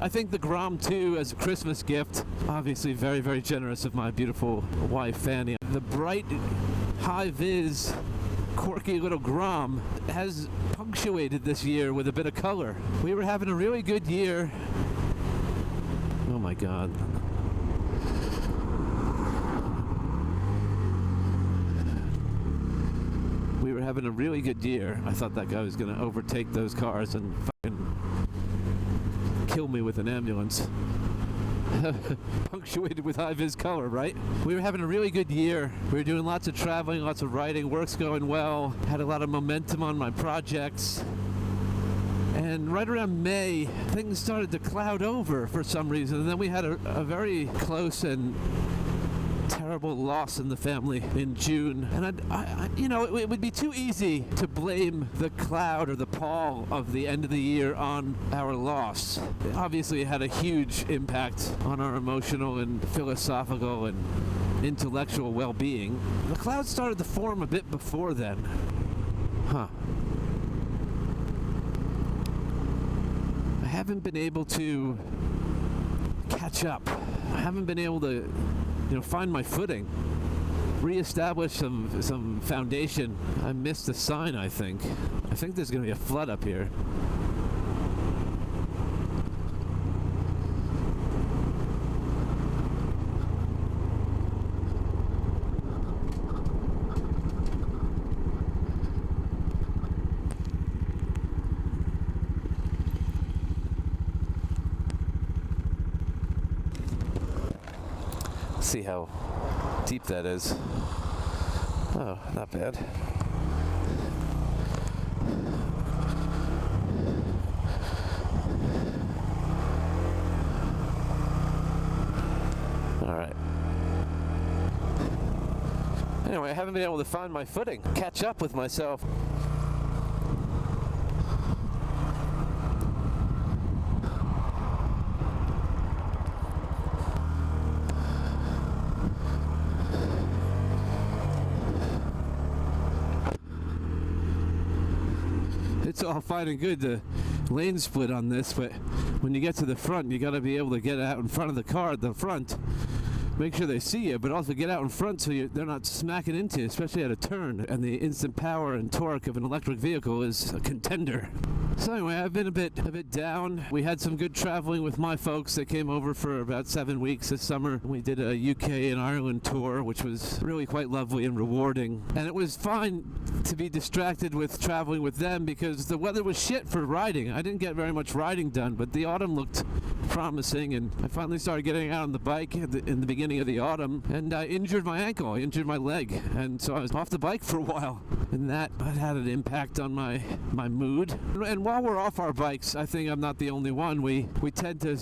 I think the Grom 2 as a Christmas gift, obviously very, very generous of my beautiful wife, Fanny. The bright, high-vis, quirky little Grom has punctuated this year with a bit of color. We were having a really good year. Oh my God. We were having a really good year. I thought that guy was going to overtake those cars and fucking kill me with an ambulance. Punctuated with high-vis color, right? We were having a really good year. We were doing lots of traveling, lots of writing, work's going well, had a lot of momentum on my projects. And right around May, things started to cloud over for some reason. And then we had a very close and terrible loss in the family in June. And it would be too easy to blame the cloud or the pall of the end of the year on our loss. Obviously, it had a huge impact on our emotional and philosophical and intellectual well-being. The cloud started to form a bit before then. I haven't been able to catch up. I haven't been able to find my footing, reestablish some foundation. I missed a sign, I think. I think there's going to be a flood up here. See how deep that is. Oh, not bad. All right. Anyway, I haven't been able to find my footing, catch up with myself. It's all fine and good to lane split on this, but when you get to the front, you got to be able to get out in front of the car at the front. Make sure they see you, but also get out in front so they're not smacking into you, especially at a turn. And the instant power and torque of an electric vehicle is a contender. So anyway, I've been a bit down. We had some good traveling with my folks. They came over for about 7 weeks this summer. We did a UK and Ireland tour, which was really quite lovely and rewarding. And it was fine to be distracted with traveling with them because the weather was shit for riding. I didn't get very much riding done, but the autumn looked promising, and I finally started getting out on the bike in the beginning of the autumn, and I injured my ankle, I injured my leg, and so I was off the bike for a while, and that had an impact on my mood. And while we're off our bikes, I think I'm not the only one. We tend to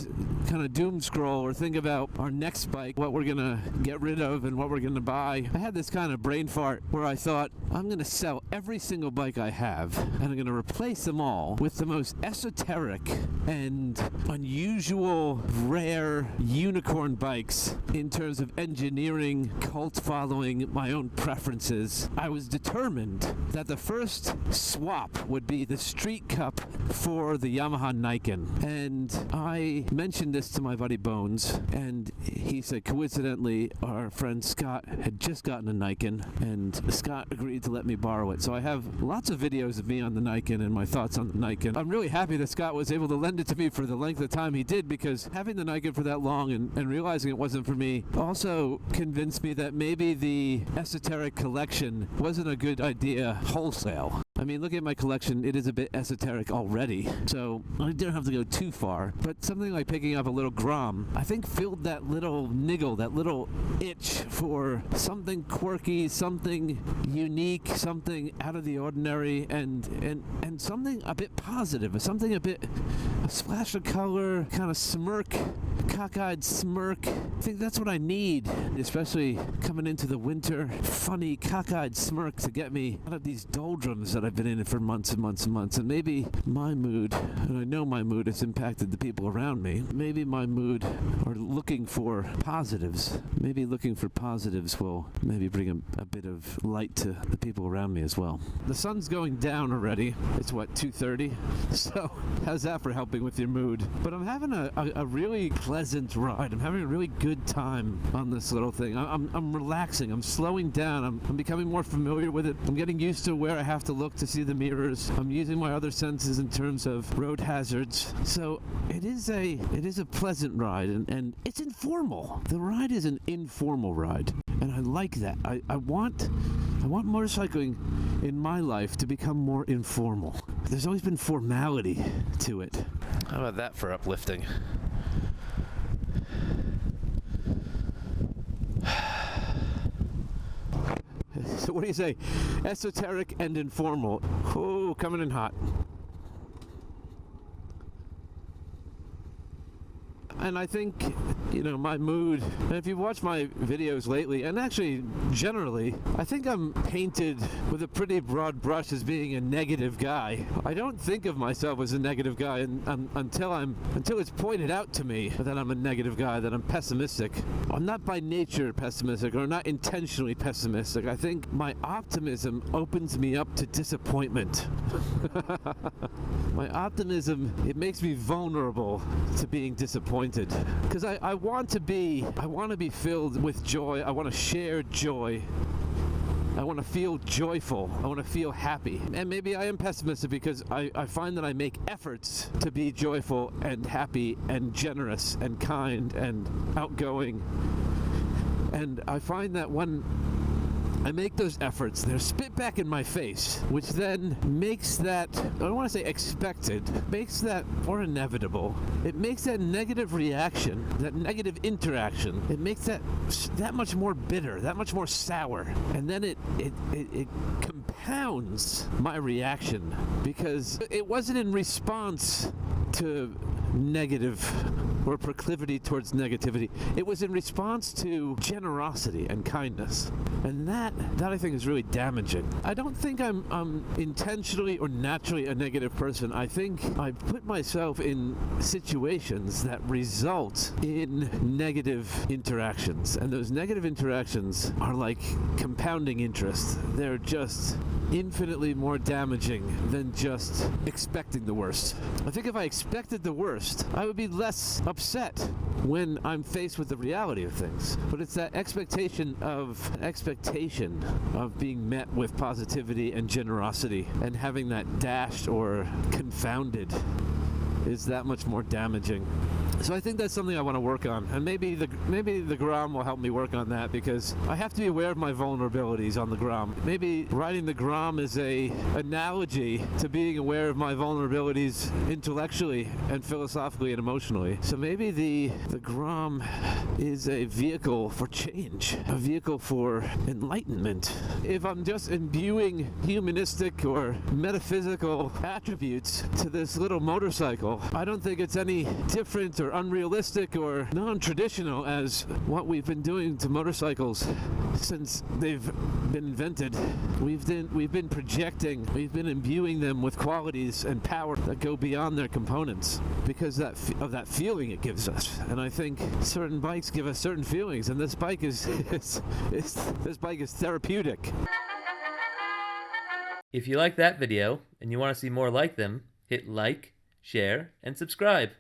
kind of doom scroll or think about our next bike, what we're gonna get rid of and what we're gonna buy. I had this kind of brain fart where I thought, I'm gonna sell every single bike I have, and I'm gonna replace them all with the most esoteric and unusual, rare unicorn bikes in terms of engineering, cult following, my own preferences. I was determined that the first swap would be the Street Cup for the Yamaha Nikon. And I mentioned this to my buddy Bones, and he said coincidentally our friend Scott had just gotten a Nikon, and Scott agreed to let me borrow it. So I have lots of videos of me on the Nikon and my thoughts on the Nikon. I'm really happy that Scott was able to lend it to me for the length of time he did, because having the Nikon for that long and realizing it wasn't for me also convinced me that maybe the esoteric collection wasn't a good idea wholesale. I mean, look at my collection. It is a bit esoteric already, so I didn't have to go too far. But something like picking up a little Grom, I think filled that little niggle, that little itch for something quirky, something unique, something out of the ordinary, and something a bit positive, something a splash of color, kind of smirk, cockeyed smirk. I think that's what I need, especially coming into the winter. Funny cockeyed smirk to get me out of these doldrums that I've been in for months and months and months. And maybe my mood, and I know my mood has impacted the people around me, maybe my mood or looking for positives. Maybe looking for positives will maybe bring a bit of light to the people around me as well. The sun's going down already. It's what, 2:30? So how's that for helping with your mood? But I'm having a really pleasant ride. I'm having a really good time on this little thing. I'm relaxing. I'm slowing down. I'm becoming more familiar with it. I'm getting used to where I have to look to see the mirrors. I'm using my other senses in terms of road hazards. So it is a pleasant ride, and it's informal. The ride is an informal ride, and I like that. I want motorcycling in my life to become more informal. There's always been formality to it. How about that for uplifting? So what do you say? Esoteric and informal. Oh, coming in hot. And I think, my mood, and if you've watched my videos lately, and actually generally, I think I'm painted with a pretty broad brush as being a negative guy. I don't think of myself as a negative guy until it's pointed out to me that I'm a negative guy, that I'm pessimistic. I'm not by nature pessimistic, or not intentionally pessimistic. I think my optimism opens me up to disappointment. My optimism, it makes me vulnerable to being disappointed. Because I want to be filled with joy. I want to share joy. I want to feel joyful. I want to feel happy. And maybe I am pessimistic because I find that I make efforts to be joyful and happy and generous and kind and outgoing. And I find that when I make those efforts, they're spit back in my face, which then makes that, I don't want to say expected, makes that, or inevitable, it makes that negative reaction, that negative interaction, it makes that much more bitter, that much more sour. And then it compounds my reaction, because it wasn't in response to negative or proclivity towards negativity. It was in response to generosity and kindness. And that I think is really damaging. I don't think I'm intentionally or naturally a negative person. I think I put myself in situations that result in negative interactions. And those negative interactions are like compounding interest. They're just infinitely more damaging than just expecting the worst. I think if I expected the worst, I would be less upset when I'm faced with the reality of things. But it's that expectation of being met with positivity and generosity, and having that dashed or confounded is that much more damaging. So I think that's something I want to work on, and maybe the Grom will help me work on that, because I have to be aware of my vulnerabilities on the Grom. Maybe riding the Grom is a analogy to being aware of my vulnerabilities intellectually and philosophically and emotionally. So maybe the Grom is a vehicle for change, a vehicle for enlightenment. If I'm just imbuing humanistic or metaphysical attributes to this little motorcycle, I don't think it's any different or unrealistic or non-traditional as what we've been doing to motorcycles since they've been invented. We've been projecting, we've been imbuing them with qualities and power that go beyond their components because of that feeling it gives us. And I think certain bikes give us certain feelings, and this bike is therapeutic. If you like that video and you want to see more like them, hit like, share, and subscribe.